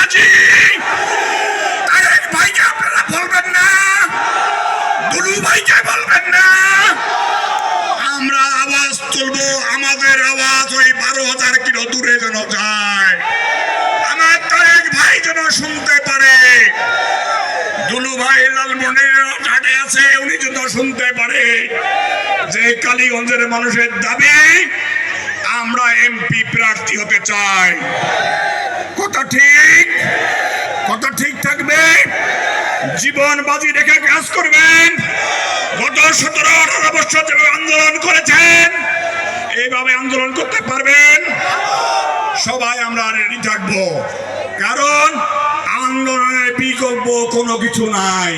রাজি? তারেক ভাইকে আপনারা বলবেন না? দুলু ভাইকে বলবেন না? আমরা আওয়াজ তুলবো, আমাদের আওয়াজ ওই 12,000 কিলো দূরে যেন যায়, আমার তারেক ভাই যেন শুনতে পারে। দুলু ভাই লালমনিরহাটে আছে, উনি যেন শুনতে পারে যে কালীগঞ্জের মানুষের দাবি আমরা এমপি প্রার্থী হতে চাই। কথা ঠিক? কথা ঠিক থাকবে? জীবন বাজি রেখে কাজ করবেন। গত 17-18 বছর যেভাবে আন্দোলন করেছেন এইভাবে আন্দোলন করতে পারবেন? সবাই আমরা রেডি থাকবো, কারণ আন্দোলনের বিকল্প কোনো কিছু নাই।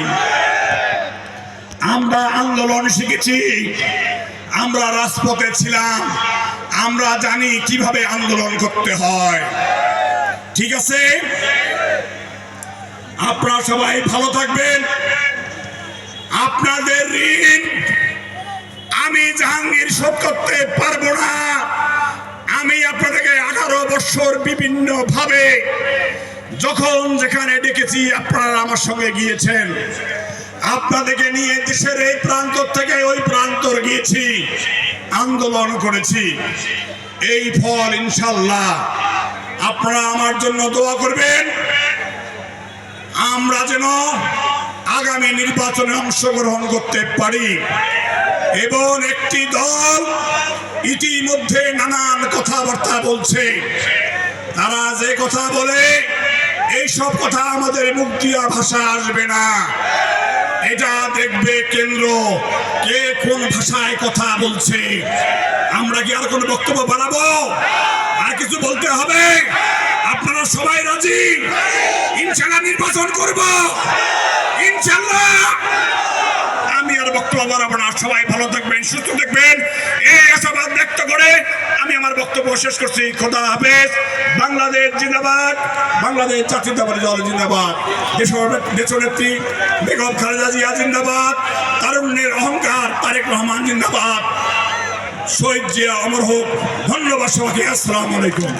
আমরা আন্দোলন শিখেছি, আমরা রাজপথে ছিলাম, আমরা জানি কিভাবে আন্দোলন করতে হয়। ঠিক আছে, আপনারা সবাই ভালো থাকবেন। আপনাদের ঋণ আমি জাহাঙ্গীর শোধ করতে পারবো না। আমি আপনাদেরকে 18 বছর বিভিন্ন ভাবে যখন যেখানে ডেকেছি আপনারা আমার সঙ্গে গিয়েছেন। আপনাদেরকে নিয়ে দেশের এই প্রান্ত থেকে ওই প্রান্তর গিয়েছি, আন্দোলন করেছি। এই ফল ইনশাল্লাহ আপনারা আমার জন্য দোয়া করবেন, আমরা যেন আগামী নির্বাচনে অংশগ্রহণ করতে পারি। এবং একটি দল ইতিমধ্যে নানান কথাবার্তা বলছে, তারা যে কথা বলে এইসব কথা আমাদের মুখ দিয়া ভাষা আসবে না। এটা দেখবে কেন্দ্র কে কোন ভাষায় কথা বলছে। আমরা কি আর কোনো বক্তব্য বাড়াবো? আর কিছু বলতে হবে? আপনারা সবাই রাজি? ইনশাআল্লাহ নির্বাচন করব, ইনশাআল্লাহ। আমি আর বক্তব্য বাড়াবো না, সবাই ভালো থাকবেন, সুস্থ থাকবেন, এই আশাবাদ ব্যক্ত করে আমি আমার বক্তব্য শেষ করছি। খোদা হাফেজ। বাংলাদেশ জিন্দাবাদ, বাংলাদেশ জাতীয়তাবাদী দল জিন্দাবাদ, দেশনেত্রী বেগম খালেদা জিয়া জিন্দাবাদ, তারুণ্যের অহংকার তারেক রহমান জিন্দাবাদ, শহীদ জিয়া অমর হোক। ধন্যবাদ সবাইকে। আসসালামু আলাইকুম।